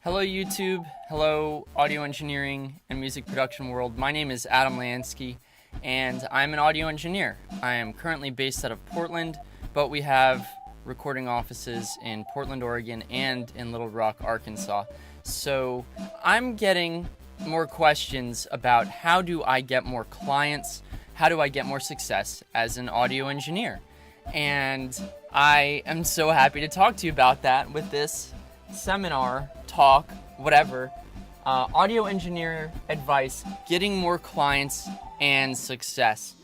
Hello YouTube, hello audio engineering and music production world. My name is Adam Lansky and I'm an audio engineer. I am currently based out of Portland, but we have recording offices in Portland, Oregon and in Little Rock, Arkansas. So I'm getting more questions about how do I get more clients, how do I get more success as an audio engineer? And I am so happy to talk to you about that with this seminar, talk, whatever, audio engineer advice, getting more clients and success.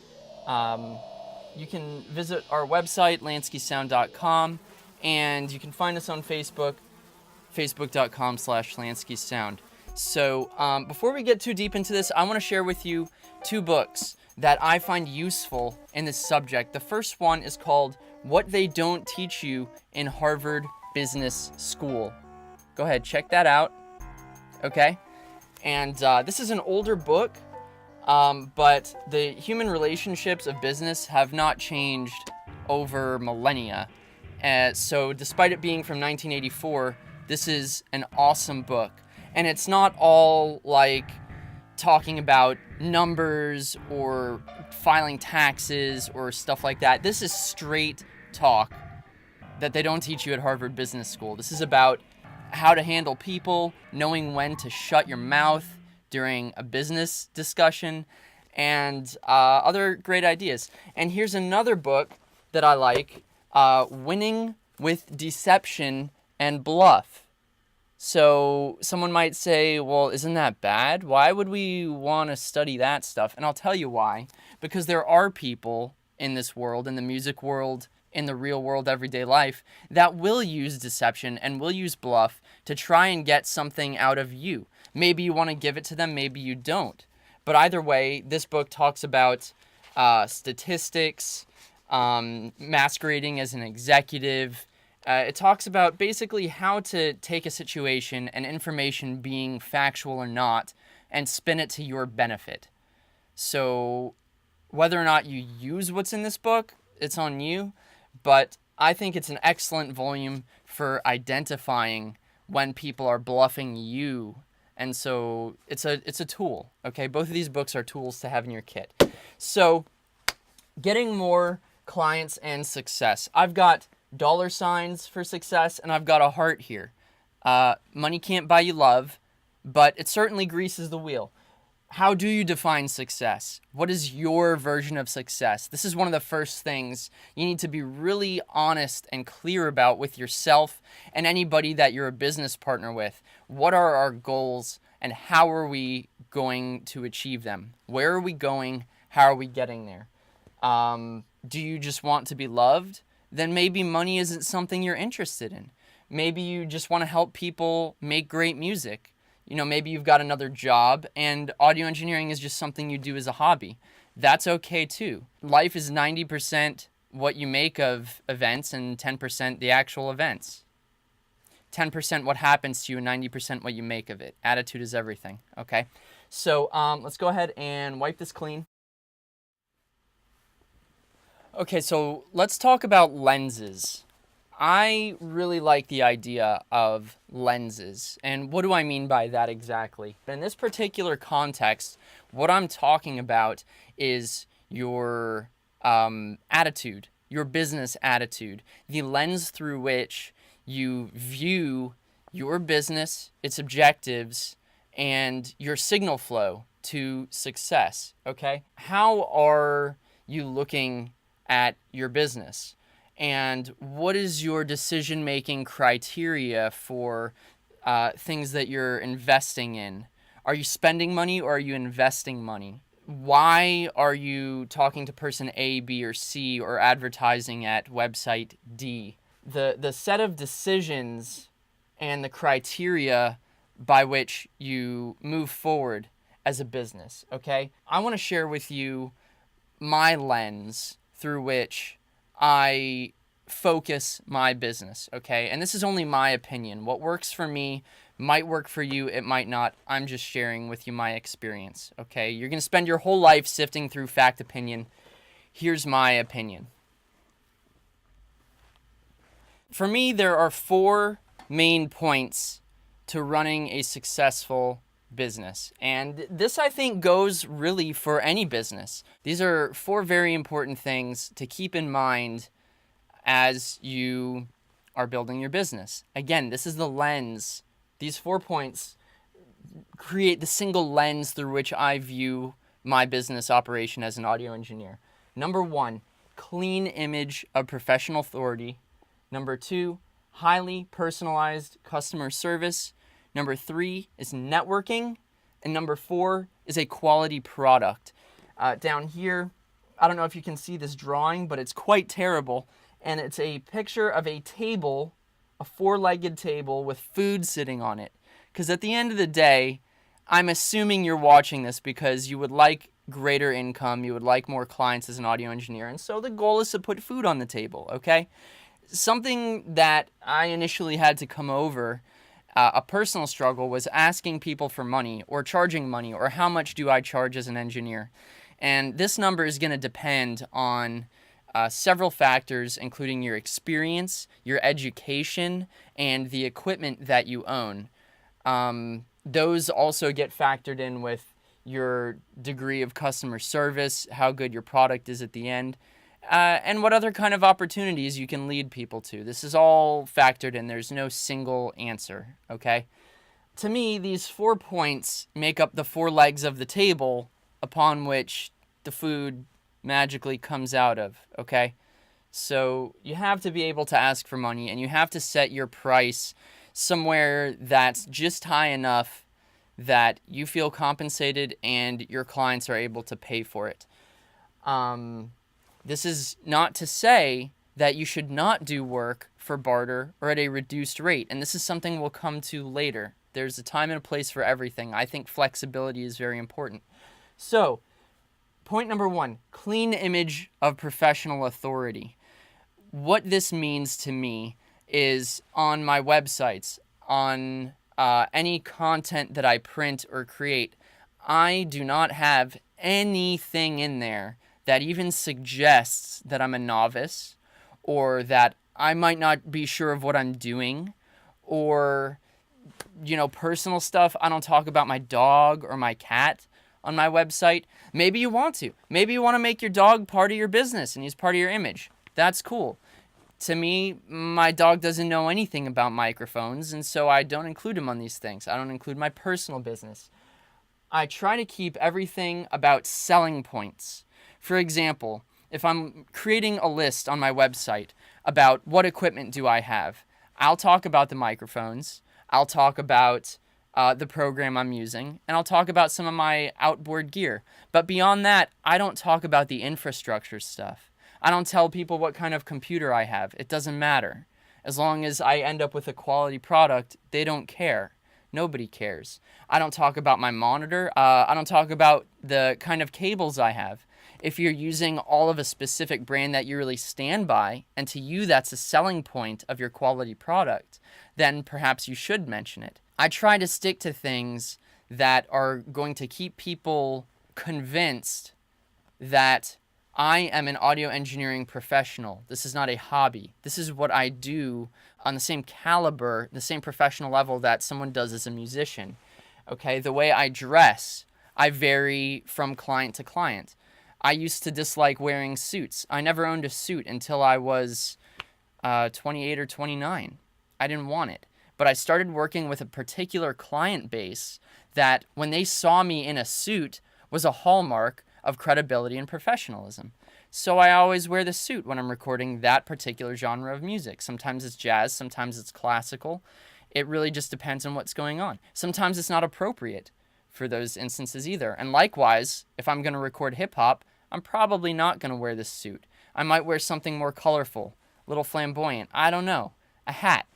You can visit our website, lanskysound.com, and you can find us on Facebook, facebook.com/lanskysound. So before we get too deep into this, I want to share with you two books that I find useful in this subject. The first one is called What They Don't Teach You in Harvard Business School. Go ahead, check that out. Okay? And this is an older book, but the human relationships of business have not changed over millennia. So despite it being from 1984, this is an awesome book. And it's not all like talking about numbers or filing taxes or stuff like that. This is straight talk that they don't teach you at Harvard Business School. This is about how to handle people, knowing when to shut your mouth during a business discussion, and other great ideas. And here's another book that I like, Winning with Deception and Bluff. So someone might say, well, isn't that bad? Why would we want to study that stuff? And I'll tell you why. Because there are people in this world, in the music world, in the real world, everyday life, that will use deception and will use bluff to try and get something out of you. Maybe you want to give it to them, maybe you don't. But either way, this book talks about statistics, masquerading as an executive. It talks about basically how to take a situation and information being factual or not and spin it to your benefit. So whether or not you use what's in this book, it's on you. But I think it's an excellent volume for identifying when people are bluffing you. And so it's a tool, okay? Both of these books are tools to have in your kit. So getting more clients and success. I've got dollar signs for success, and I've got a heart here. Money can't buy you love, but it certainly greases the wheel. How do you define success? What is your version of success? This is one of the first things you need to be really honest and clear about with yourself and anybody that you're a business partner with. What are our goals and how are we going to achieve them? Where are we going? How are we getting there? Do you just want to be loved? Then maybe money isn't something you're interested in. Maybe you just want to help people make great music. You know, maybe you've got another job and audio engineering is just something you do as a hobby. That's okay too. Life is 90% what you make of events and 10% the actual events. 10% what happens to you and 90% what you make of it. Attitude is everything, okay? So let's go ahead and wipe this clean. Okay, so let's talk about lenses. I really like the idea of lenses. And what do I mean by that exactly? In this particular context, what I'm talking about is your attitude, your business attitude, the lens through which you view your business, its objectives, and your signal flow to success, okay? How are you looking at your business? And what is your decision-making criteria for things that you're investing in? Are you spending money or are you investing money? Why are you talking to person A, B, or C or advertising at website D? The set of decisions and the criteria by which you move forward as a business, okay? I want to share with you my lens through which I focus my business, okay? And this is only my opinion. What works for me might work for you, it might not. I'm just sharing with you my experience, okay? You're going to spend your whole life sifting through fact opinion. Here's my opinion. For me, there are four main points to running a successful business. And this, I think, goes really for any business. These are 4 very important things to keep in mind as you are building your business. Again, this is the lens. These 4 points create the single lens through which I view my business operation as an audio engineer. Number 1, clean image of professional authority. Number 2, highly personalized customer service. Number 3 is networking. And number 4 is a quality product. Down here, I don't know if you can see this drawing, but it's quite terrible. And it's a picture of a table, a 4-legged table with food sitting on it. Because at the end of the day, I'm assuming you're watching this because you would like greater income, you would like more clients as an audio engineer, and so the goal is to put food on the table, okay? Something that I initially had to come over, a personal struggle, was asking people for money or charging money, or how much do I charge as an engineer? And this number is going to depend on several factors, including your experience, your education, and the equipment that you own. Those also get factored in with your degree of customer service, how good your product is at the end, and what other kind of opportunities you can lead people to. This is all factored in. There's no single answer, okay? To me, these 4 points make up the 4 legs of the table upon which the food magically comes out of, okay? So you have to be able to ask for money, and you have to set your price somewhere that's just high enough that you feel compensated and your clients are able to pay for it. This is not to say that you should not do work for barter or at a reduced rate, and this is something we'll come to later. There's a time and a place for everything. I think flexibility is very important. So, point number 1, clean image of professional authority. What this means to me is on my websites, on any content that I print or create, I do not have anything in there that even suggests that I'm a novice, or that I might not be sure of what I'm doing, or, personal stuff. I don't talk about my dog or my cat on my website. Maybe you want to. Maybe you want to make your dog part of your business and he's part of your image. That's cool. To me, my dog doesn't know anything about microphones, and so I don't include him on these things. I don't include my personal business. I try to keep everything about selling points. For example, if I'm creating a list on my website about what equipment do I have, I'll talk about the microphones, I'll talk about the program I'm using, and I'll talk about some of my outboard gear. But beyond that, I don't talk about the infrastructure stuff. I don't tell people what kind of computer I have. It doesn't matter. As long as I end up with a quality product, they don't care. Nobody cares. I don't talk about my monitor. I don't talk about the kind of cables I have. If you're using all of a specific brand that you really stand by, and to you that's a selling point of your quality product, then perhaps you should mention it. I try to stick to things that are going to keep people convinced that I am an audio engineering professional. This is not a hobby. This is what I do on the same caliber, the same professional level that someone does as a musician. Okay, the way I dress, I vary from client to client. I used to dislike wearing suits. I never owned a suit until I was 28 or 29. I didn't want it. But I started working with a particular client base that, when they saw me in a suit, was a hallmark of credibility and professionalism. So I always wear the suit when I'm recording that particular genre of music. Sometimes it's jazz, sometimes it's classical. It really just depends on what's going on. Sometimes it's not appropriate for those instances either. And likewise, if I'm going to record hip-hop, I'm probably not going to wear this suit. I might wear something more colorful, a little flamboyant. I don't know. A hat.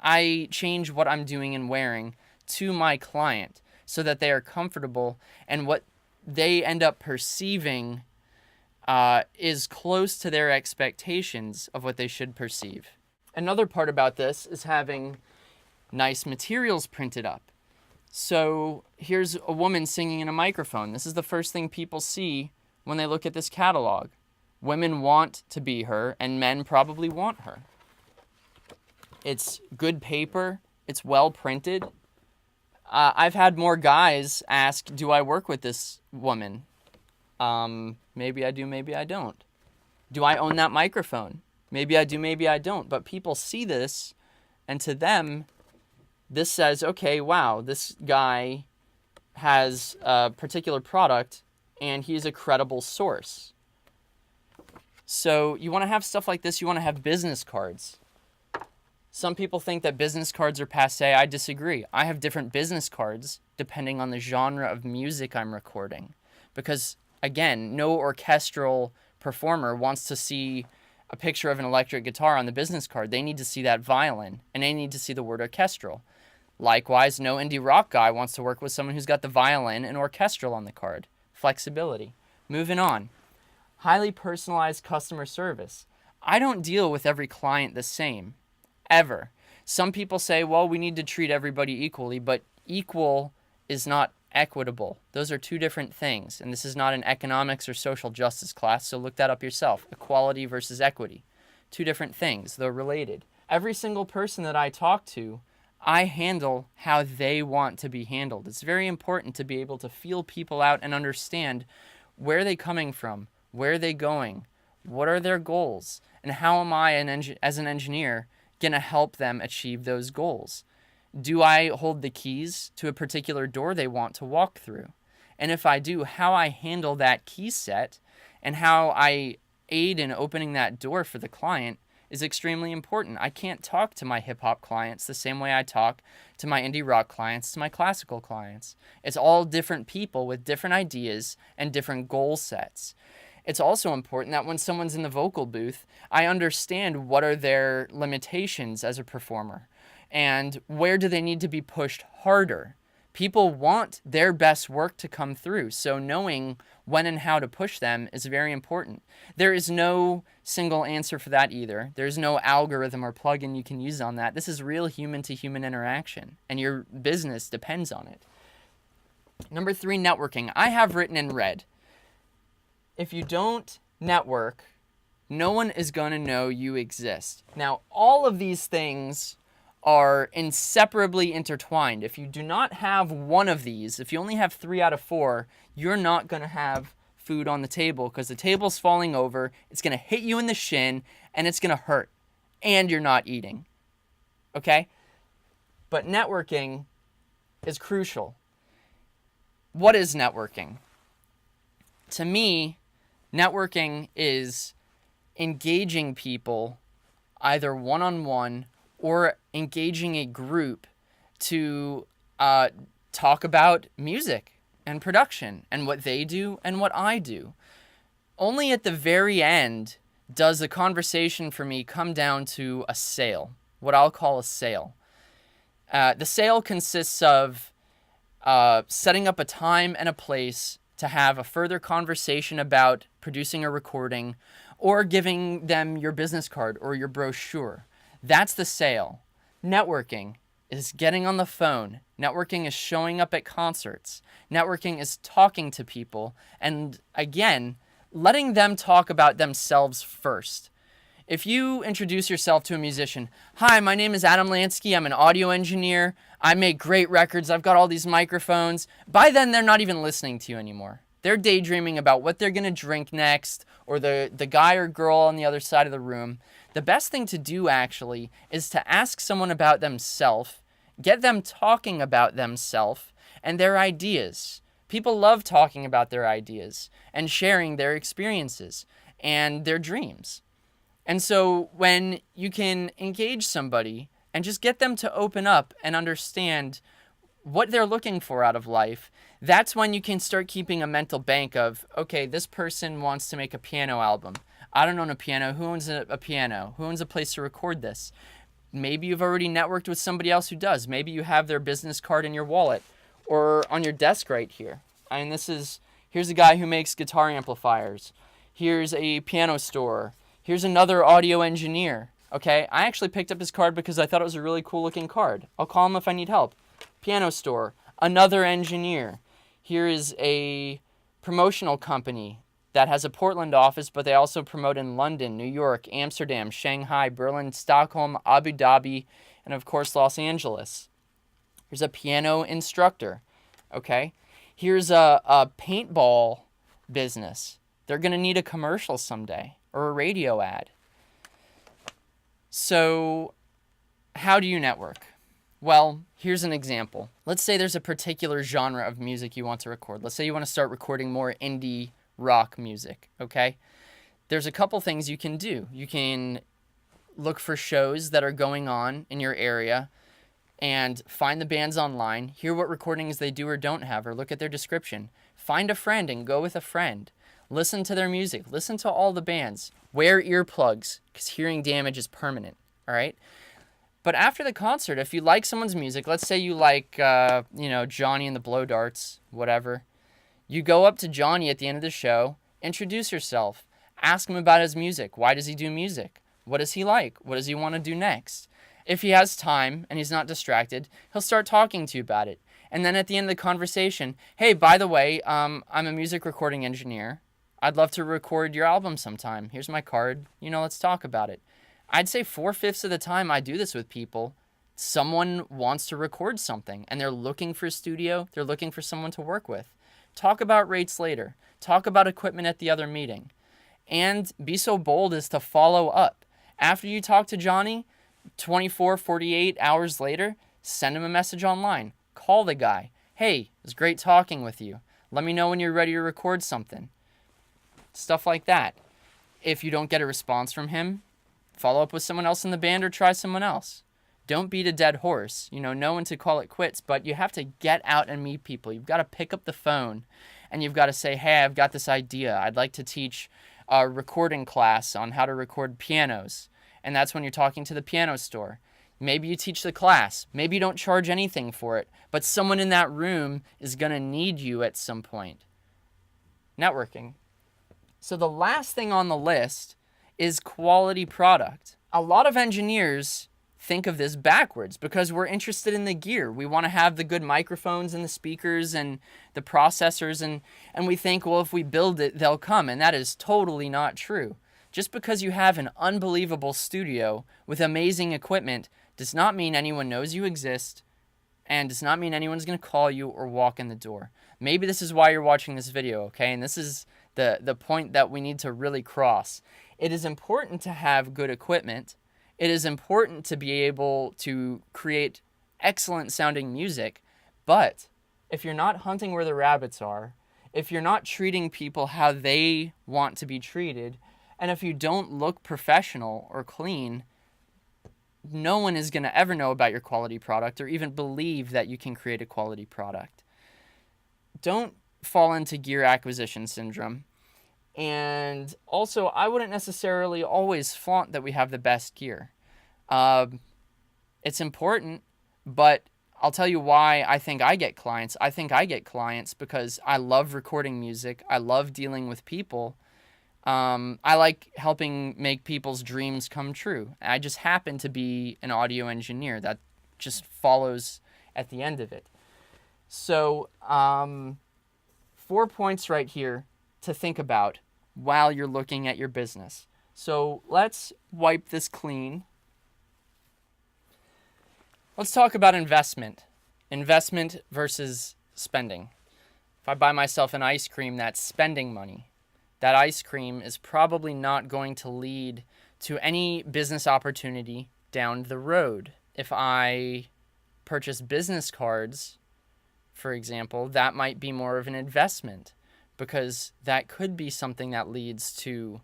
I change what I'm doing and wearing to my client so that they are comfortable, and what they end up perceiving is close to their expectations of what they should perceive. Another part about this is having nice materials printed up. So here's a woman singing in a microphone. This is the first thing people see when they look at this catalog. Women want to be her, and men probably want her. It's good paper. it's well printed. I've had more guys ask, do I work with this woman? Maybe I do, maybe I don't. Do I own that microphone? Maybe I do, maybe I don't. But people see this, and to them, this says, okay, wow, this guy has a particular product, and he's a credible source. So you want to have stuff like this. You want to have business cards. Some people think that business cards are passé. I disagree. I have different business cards depending on the genre of music I'm recording. Because, again, no orchestral performer wants to see a picture of an electric guitar on the business card. They need to see that violin, and they need to see the word orchestral. Likewise, no indie rock guy wants to work with someone who's got the violin and orchestral on the card. Flexibility. Moving on. Highly personalized customer service. I don't deal with every client the same, ever. Some people say, well, we need to treat everybody equally, but equal is not equitable. Those are two different things, and this is not an economics or social justice class, so look that up yourself. Equality versus equity. Two different things, though related. Every single person that I talk to, I handle how they want to be handled. It's very important to be able to feel people out and understand where they're coming from, where are they going, what are their goals, and how am I, as an engineer, going to help them achieve those goals? Do I hold the keys to a particular door they want to walk through? And if I do, how I handle that key set and how I aid in opening that door for the client is extremely important. I can't talk to my hip-hop clients the same way I talk to my indie rock clients, to my classical clients. It's all different people with different ideas and different goal sets. It's also important that when someone's in the vocal booth, I understand what are their limitations as a performer and where do they need to be pushed harder. People want their best work to come through, so knowing when and how to push them is very important. There is no single answer for that either. There's no algorithm or plugin you can use on that. This is real human-to-human interaction, and your business depends on it. Number 3, networking. I have written in red, if you don't network, no one is going to know you exist. Now, all of these things are inseparably intertwined. If you do not have one of these, if you only have 3 out of 4, you're not going to have food on the table because the table's falling over, it's going to hit you in the shin, and it's going to hurt, and you're not eating. Okay? But networking is crucial. What is networking? To me, networking is engaging people either one-on-one or engaging a group to talk about music and production and what they do and what I do. Only at the very end does the conversation for me come down to a sale, what I'll call a sale. The sale consists of setting up a time and a place to have a further conversation about producing a recording or giving them your business card or your brochure. That's the sale. Networking is getting on the phone. Networking is showing up at concerts. Networking is talking to people and, again, letting them talk about themselves first. If you introduce yourself to a musician, hi, my name is Adam Lansky, I'm an audio engineer, I make great records, I've got all these microphones, by then they're not even listening to you anymore. They're daydreaming about what they're going to drink next, or the guy or girl on the other side of the room. The best thing to do, actually, is to ask someone about themselves, get them talking about themselves and their ideas. People love talking about their ideas and sharing their experiences and their dreams. And so when you can engage somebody and just get them to open up and understand what they're looking for out of life, that's when you can start keeping a mental bank of, okay, this person wants to make a piano album. I don't own a piano. Who owns a piano? Who owns a place to record this? Maybe you've already networked with somebody else who does. Maybe you have their business card in your wallet or on your desk right here. And here's a guy who makes guitar amplifiers. Here's a piano store. Here's another audio engineer. Okay, I actually picked up his card because I thought it was a really cool looking card. I'll call him if I need help. Piano store. Another engineer. Here is a promotional company that has a Portland office, but they also promote in London, New York, Amsterdam, Shanghai, Berlin, Stockholm, Abu Dhabi, and of course Los Angeles. Here's a piano instructor, okay? Here's a paintball business. They're going to need a commercial someday or a radio ad. So how do you network? Well, here's an example. Let's say there's a particular genre of music you want to record. Let's say you want to start recording more indie rock music, okay? There's a couple things you can do. You can look for shows that are going on in your area and find the bands online, hear what recordings they do or don't have, or look at their description. Find a friend and go with a friend. Listen to their music. Listen to all the bands. Wear earplugs, because hearing damage is permanent, all right? But after the concert, if you like someone's music, let's say you like, Johnny and the Blow Darts, whatever. You go up to Johnny at the end of the show, introduce yourself, ask him about his music. Why does he do music? What does he like? What does he want to do next? If he has time and he's not distracted, he'll start talking to you about it. And then at the end of the conversation, hey, by the way, I'm a music recording engineer. I'd love to record your album sometime. Here's my card. Let's talk about it. I'd say 4/5 of the time I do this with people, someone wants to record something and they're looking for a studio. They're looking for someone to work with. Talk about rates later. Talk about equipment at the other meeting. And be so bold as to follow up. After you talk to Johnny, 24, 48 hours later, send him a message online. Call the guy. Hey, it was great talking with you. Let me know when you're ready to record something. Stuff like that. If you don't get a response from him, follow up with someone else in the band or try someone else. Don't beat a dead horse. Know when to call it quits, but you have to get out and meet people. You've got to pick up the phone and you've got to say, hey, I've got this idea. I'd like to teach a recording class on how to record pianos. And that's when you're talking to the piano store. Maybe you teach the class. Maybe you don't charge anything for it, but someone in that room is going to need you at some point. Networking. So the last thing on the list is quality product. A lot of engineers think of this backwards because we're interested in the gear. We want to have the good microphones and the speakers and the processors, and we think, well, if we build it, they'll come. And that is totally not true. Just because you have an unbelievable studio with amazing equipment does not mean anyone knows you exist and does not mean anyone's going to call you or walk in the door. Maybe this is why you're watching this video, okay? And this is the point that we need to really cross. It is important to have good equipment. It is important to be able to create excellent sounding music. But if you're not hunting where the rabbits are, if you're not treating people how they want to be treated, and if you don't look professional or clean, no one is going to ever know about your quality product or even believe that you can create a quality product. Don't fall into gear acquisition syndrome. And also, I wouldn't necessarily always flaunt that we have the best gear. It's important, but I'll tell you why I think I get clients. I think I get clients because I love recording music. I love dealing with people. I like helping make people's dreams come true. I just happen to be an audio engineer. That just follows at the end of it. So, 4 points right here to think about while you're looking at your business. So let's wipe this clean. Let's talk about investment. Investment versus spending. If I buy myself an ice cream, that's spending money. That ice cream is probably not going to lead to any business opportunity down the road. If I purchase business cards, for example, that might be more of an investment because that could be something that leads to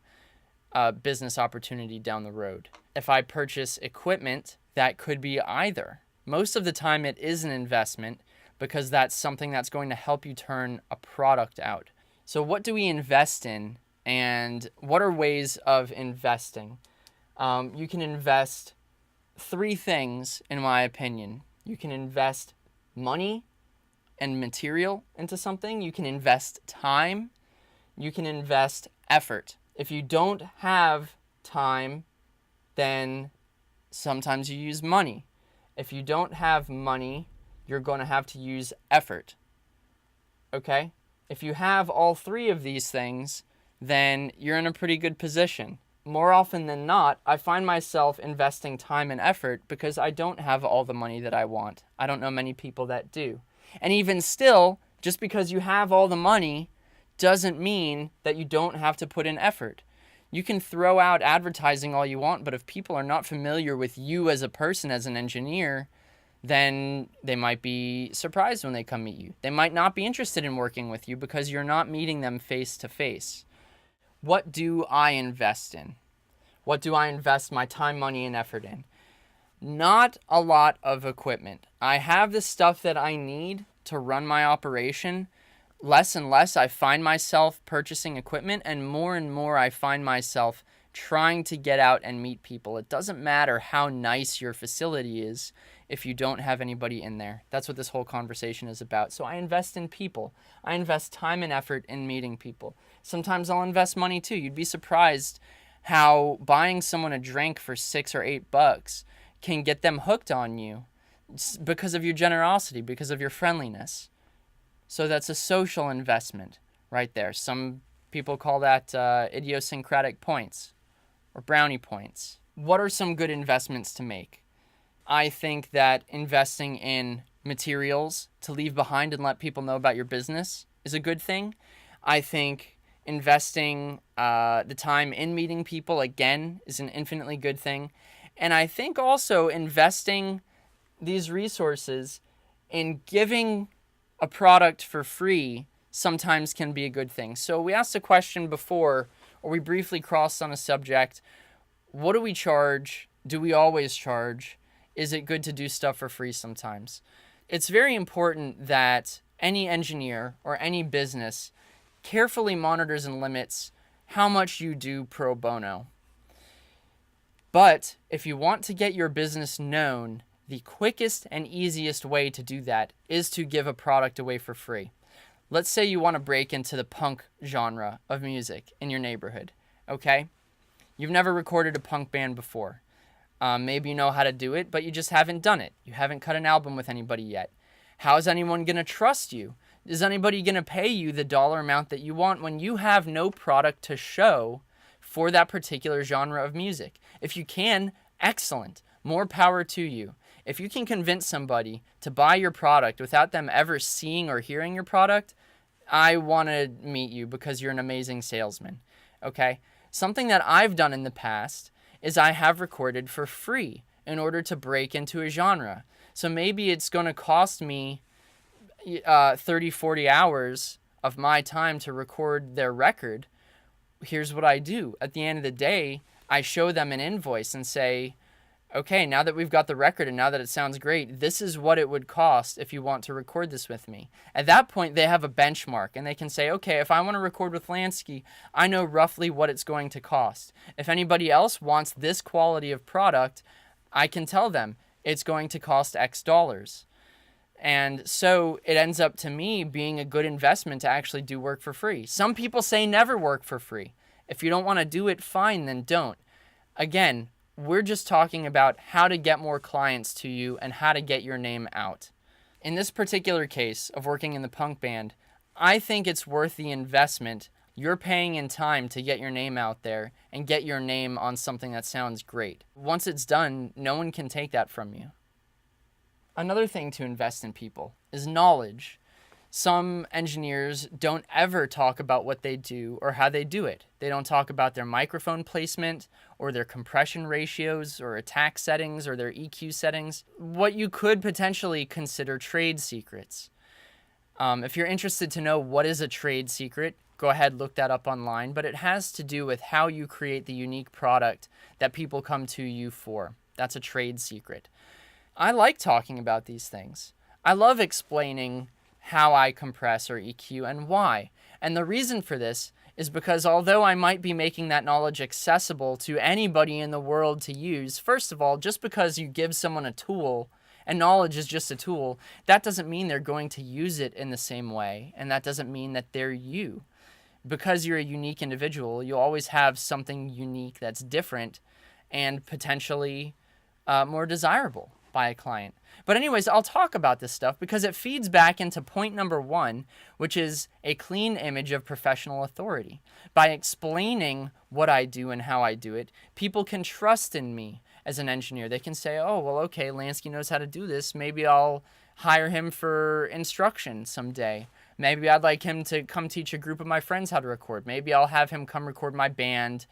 a business opportunity down the road. If I purchase equipment, that could be either. Most of the time it is an investment because that's something that's going to help you turn a product out. So what do we invest in, and what are ways of investing? You can invest 3 things, in my opinion. You can invest money and material into something. You can invest time. You can invest effort. If you don't have time, then sometimes you use money. If you don't have money, you're going to have to use effort. Okay? If you have all 3 of these things, then you're in a pretty good position. more often than not, I find myself investing time and effort because I don't have all the money that I want. I don't know many people that do. And even still, just because you have all the money doesn't mean that you don't have to put in effort. You can throw out advertising all you want, but if people are not familiar with you as a person, as an engineer, then they might be surprised when they come meet you. They might not be interested in working with you because you're not meeting them face to face. What do I invest in? What do I invest my time, money, and effort in? Not a lot of equipment. I have the stuff that I need to run my operation. Less and less I find myself purchasing equipment, and more I find myself trying to get out and meet people. It doesn't matter how nice your facility is if you don't have anybody in there. That's what this whole conversation is about. So I invest in people. I invest time and effort in meeting people. Sometimes I'll invest money too. You'd be surprised how buying someone a drink for $6 or $8 can get them hooked on you because of your generosity, because of your friendliness. So that's a social investment right there. Some people call that idiosyncratic points or brownie points. What are some good investments to make? I think that investing in materials to leave behind and let people know about your business is a good thing. I think investing the time in meeting people, again, is an infinitely good thing. And I think also investing these resources in giving a product for free sometimes can be a good thing. So we asked a question before, or we briefly crossed on a subject. What do we charge? Do we always charge? Is it good to do stuff for free sometimes? It's very important that any engineer or any business carefully monitors and limits how much you do pro bono. But if you want to get your business known, the quickest and easiest way to do that is to give a product away for free. Let's say you want to break into the punk genre of music in your neighborhood, okay? You've never recorded a punk band before. Maybe you know how to do it, but you just haven't done it. You haven't cut an album with anybody yet. How is anyone going to trust you? Is anybody going to pay you the dollar amount that you want when you have no product to show for that particular genre of music? If you can, excellent. More power to you. If you can convince somebody to buy your product without them ever seeing or hearing your product, I want to meet you because you're an amazing salesman. Okay? Something that I've done in the past is I have recorded for free in order to break into a genre. So maybe it's going to cost me 30, 40 hours of my time to record their record. Here's what I do. At the end of the day, I show them an invoice and say, okay, now that we've got the record and now that it sounds great, this is what it would cost if you want to record this with me. At that point, they have a benchmark and they can say, okay, if I want to record with Lansky, I know roughly what it's going to cost. If anybody else wants this quality of product, I can tell them it's going to cost X dollars. And so it ends up to me being a good investment to actually do work for free. Some people say never work for free. If you don't want to do it, fine, then don't. Again, we're just talking about how to get more clients to you and how to get your name out. In this particular case of working in the punk band, I think it's worth the investment you're paying in time to get your name out there and get your name on something that sounds great. Once it's done, no one can take that from you. Another thing to invest in people is knowledge. Some engineers don't ever talk about what they do or how they do it. They don't talk about their microphone placement or their compression ratios or attack settings or their EQ settings, what you could potentially consider trade secrets. If you're interested to know what is a trade secret, go ahead, look that up online, but it has to do with how you create the unique product that people come to you for. That's a trade secret. I like talking about these things. I love explaining how I compress or EQ and why. And the reason for this is because although I might be making that knowledge accessible to anybody in the world to use, first of all, just because you give someone a tool, and knowledge is just a tool, that doesn't mean they're going to use it in the same way, and that doesn't mean that they're you. Because you're a unique individual, you always have something unique that's different and potentially more desirable. by a client. But anyways, I'll talk about this stuff because it feeds back into point number 1, which is a clean image of professional authority. By explaining what I do and how I do it, people can trust in me as an engineer. They can say, oh, well, okay, Lansky knows how to do this. Maybe I'll hire him for instruction someday. Maybe I'd like him to come teach a group of my friends how to record. Maybe I'll have him come record my band,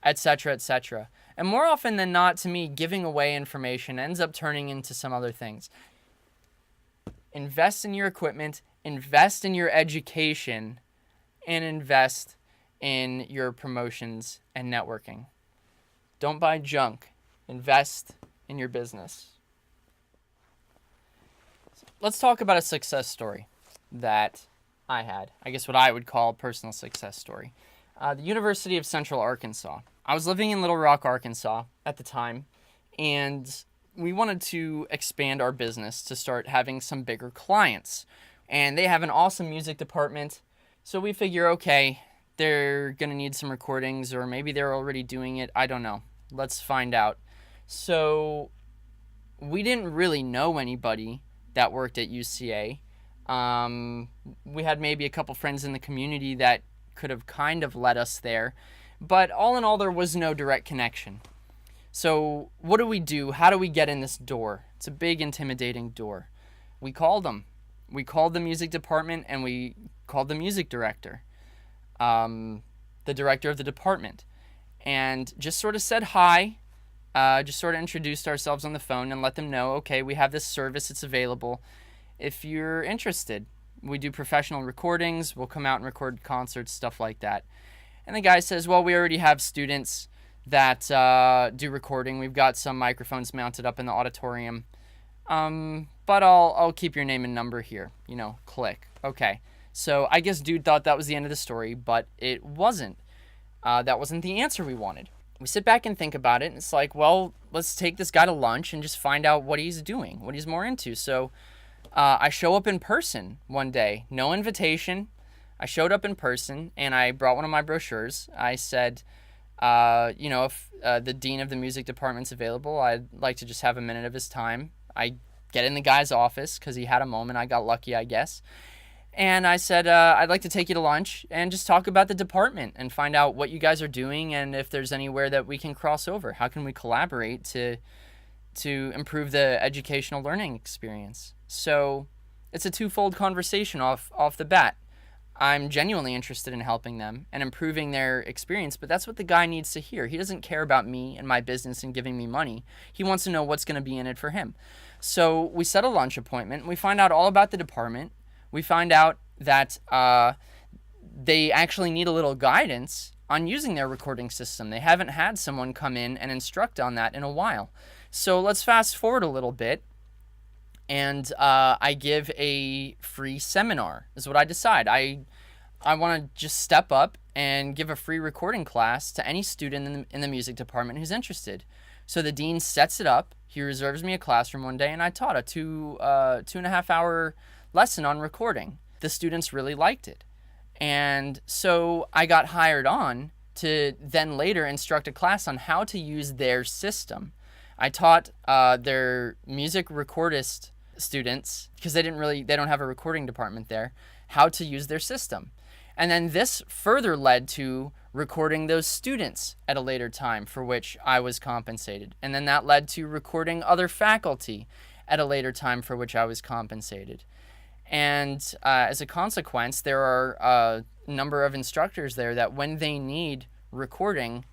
etc., etc. And more often than not, to me, giving away information ends up turning into some other things. Invest in your equipment, invest in your education, and invest in your promotions and networking. Don't buy junk. Invest in your business. Let's talk about a success story that I had. I guess what I would call a personal success story. The University of Central Arkansas. I was living in Little Rock, Arkansas at the time, and we wanted to expand our business to start having some bigger clients. And they have an awesome music department, so we figure, okay, they're going to need some recordings, or maybe they're already doing it. I don't know. Let's find out. So we didn't really know anybody that worked at UCA. We had maybe a couple friends in the community that could have kind of led us there. But all in all, there was no direct connection. So what do we do? How do we get in this door? It's a big, intimidating door. We called them. We called the music department, and we called the music director, the director of the department, and just sort of said hi, just sort of introduced ourselves on the phone and let them know, okay, we have this service, it's available. If you're interested, we do professional recordings, we'll come out and record concerts, stuff like that. And the guy says, well, we already have students that do recording. We've got some microphones mounted up in the auditorium. But I'll keep your name and number here. Click. Okay. So I guess dude thought that was the end of the story, but it wasn't. That wasn't the answer we wanted. We sit back and think about it, and it's like, well, let's take this guy to lunch and just find out what he's doing, what he's more into. So I show up in person one day. No invitation. I showed up in person, and I brought one of my brochures. I said, if the dean of the music department's available, I'd like to just have a minute of his time. I get in the guy's office because he had a moment. I got lucky, I guess. And I said, I'd like to take you to lunch and just talk about the department and find out what you guys are doing and if there's anywhere that we can cross over. How can we collaborate to improve the educational learning experience? So it's a twofold conversation off the bat. I'm genuinely interested in helping them and improving their experience, but that's what the guy needs to hear. He doesn't care about me and my business and giving me money. He wants to know what's going to be in it for him. So we set a lunch appointment. We find out all about the department. We find out that they actually need a little guidance on using their recording system. They haven't had someone come in and instruct on that in a while. So let's fast forward a little bit. And I give a free seminar, is what I decide. I want to just step up and give a free recording class to any student in the music department who's interested. So the dean sets it up. He reserves me a classroom one day, and I taught a 2.5 hour lesson on recording. The students really liked it. And so I got hired on to then later instruct a class on how to use their system. I taught their music recordist students, because they don't have a recording department there, how to use their system. And then this further led to recording those students at a later time for which I was compensated. And then that led to recording other faculty at a later time for which I was compensated. And as a consequence, there are a number of instructors there that when they need recording,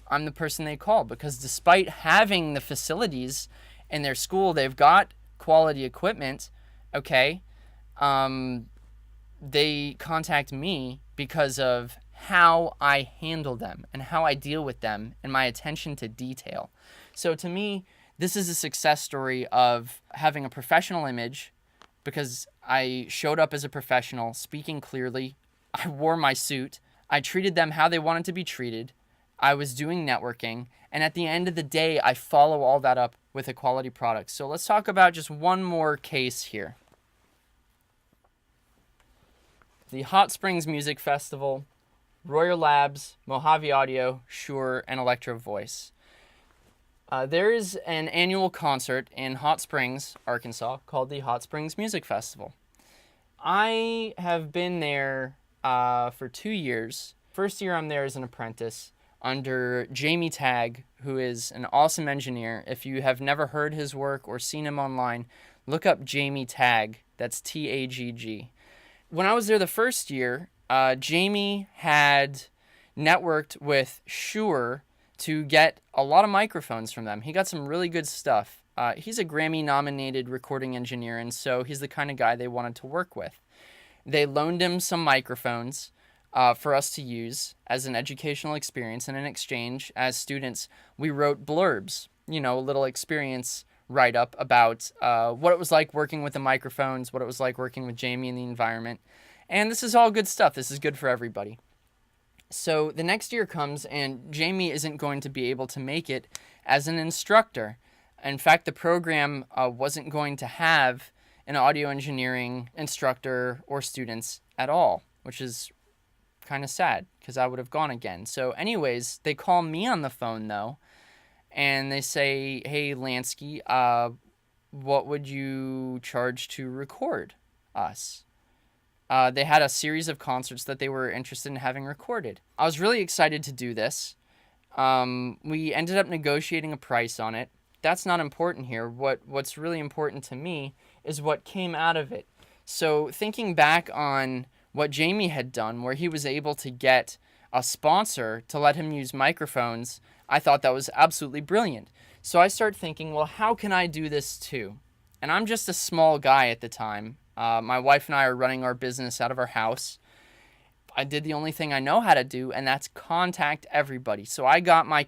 I'm the person they call, because despite having the facilities in their school, they've got quality equipment, okay, they contact me because of how I handle them and how I deal with them and my attention to detail. So to me, this is a success story of having a professional image because I showed up as a professional, speaking clearly. I wore my suit. I treated them how they wanted to be treated. I was doing networking. And at the end of the day, I follow all that up with a quality product. So let's talk about just one more case here. The Hot Springs Music Festival, Royer Labs, Mojave Audio, Shure, and Electro Voice. There is an annual concert in Hot Springs, Arkansas, called the Hot Springs Music Festival. I have been there for 2 years. First year I'm there as an apprentice under Jamie Tagg, who is an awesome engineer. If you have never heard his work or seen him online, look up Jamie Tagg. That's Tagg. When I was there the first year, Jamie had networked with Shure to get a lot of microphones from them. He got some really good stuff. He's a Grammy-nominated recording engineer, and so he's the kind of guy they wanted to work with. They loaned him some microphones for us to use as an educational experience, and in exchange, as students, we wrote blurbs, a little experience write-up about what it was like working with the microphones, what it was like working with Jamie in the environment. And this is all good stuff. This is good for everybody. So the next year comes, and Jamie isn't going to be able to make it as an instructor. In fact, the program wasn't going to have an audio engineering instructor or students at all, which is kind of sad because I would have gone again. So anyways, they call me on the phone though, and they say, hey, Lansky, what would you charge to record us? They had a series of concerts that they were interested in having recorded. I was really excited to do this. We ended up negotiating a price on it. That's not important here. What's really important to me is what came out of it. So thinking back on what Jamie had done, where he was able to get a sponsor to let him use microphones, I thought that was absolutely brilliant. So I started thinking, well, how can I do this too? And I'm just a small guy at the time. My wife and I are running our business out of our house. I did the only thing I know how to do, and that's contact everybody. So I got my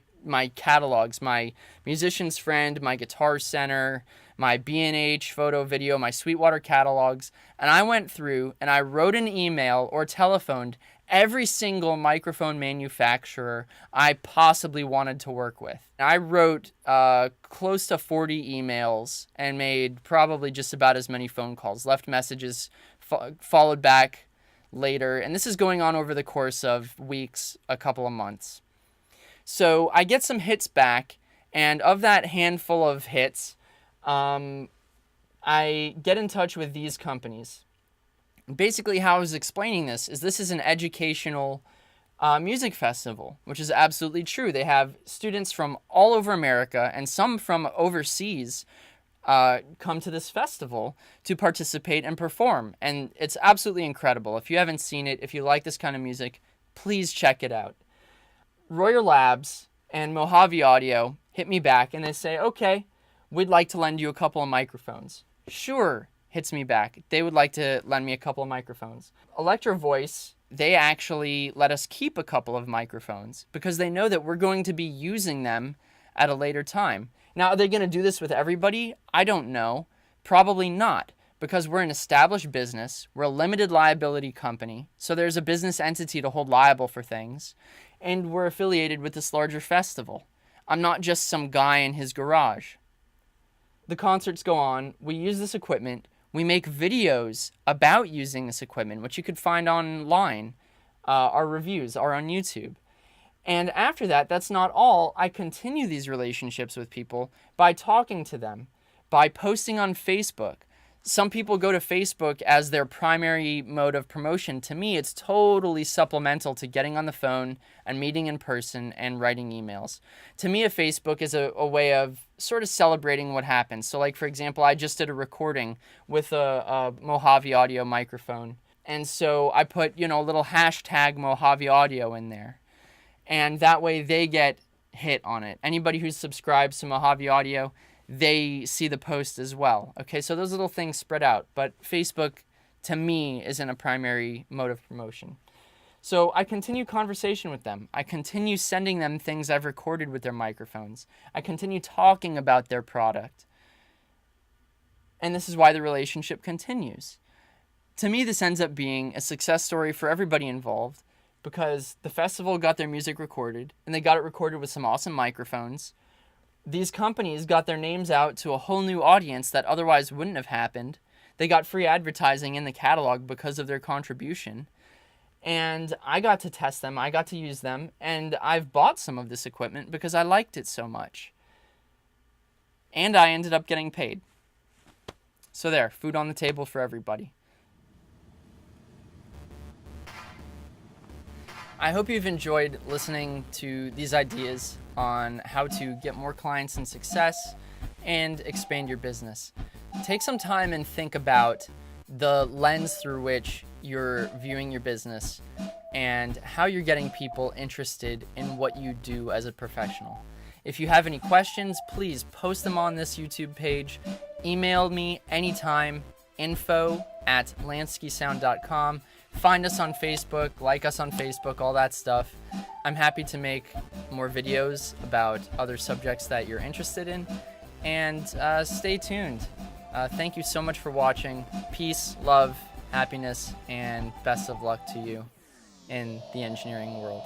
catalogs, my Musician's Friend, my Guitar Center, my B&H photo video, my Sweetwater catalogs, and I went through and I wrote an email or telephoned every single microphone manufacturer I possibly wanted to work with. I wrote close to 40 emails and made probably just about as many phone calls, left messages, followed back later, and this is going on over the course of weeks, a couple of months. So I get some hits back, and of that handful of hits, I get in touch with these companies. Basically, how I was explaining this is an educational music festival, which is absolutely true. They have students from all over America and some from overseas come to this festival to participate and perform, and it's absolutely incredible. If you haven't seen it, if you like this kind of music, please check it out. Royer Labs and Mojave Audio hit me back and they say, okay, we'd like to lend you a couple of microphones. Sure, hits me back. They would like to lend me a couple of microphones. Electro Voice, they actually let us keep a couple of microphones because they know that we're going to be using them at a later time. Now, are they going to do this with everybody? I don't know. Probably not, because we're an established business. We're a limited liability company, so there's a business entity to hold liable for things, and we're affiliated with this larger festival. I'm not just some guy in his garage. The concerts go on. We use this equipment. We make videos about using this equipment, which you could find online. Our reviews are on YouTube. And after that, that's not all. I continue these relationships with people by talking to them, by posting on Facebook. Some people go to Facebook as their primary mode of promotion. To me, it's totally supplemental to getting on the phone and meeting in person and writing emails. To me, a Facebook is a way of sort of celebrating what happened. So like, for example, I just did a recording with a Mojave Audio microphone. And so I put, a little hashtag Mojave Audio in there. And that way they get hit on it. Anybody who subscribes to Mojave Audio, they see the post as well. Okay, so those little things spread out. But Facebook, to me, isn't a primary mode of promotion. So I continue conversation with them. I continue sending them things I've recorded with their microphones. I continue talking about their product. And this is why the relationship continues. To me, this ends up being a success story for everybody involved because the festival got their music recorded, and they got it recorded with some awesome microphones. These companies got their names out to a whole new audience that otherwise wouldn't have happened. They got free advertising in the catalog because of their contribution. And I got to test them, I got to use them, and I've bought some of this equipment because I liked it so much. And I ended up getting paid. So there, food on the table for everybody. I hope you've enjoyed listening to these ideas on how to get more clients and success and expand your business. Take some time and think about the lens through which you're viewing your business and how you're getting people interested in what you do as a professional. If you have any questions, please post them on this YouTube page. Email me anytime, info@lanskysound.com. Find us on Facebook, like us on Facebook, all that stuff. I'm happy to make more videos about other subjects that you're interested in. And stay tuned. Thank you so much for watching. Peace, love, happiness, and best of luck to you in the engineering world.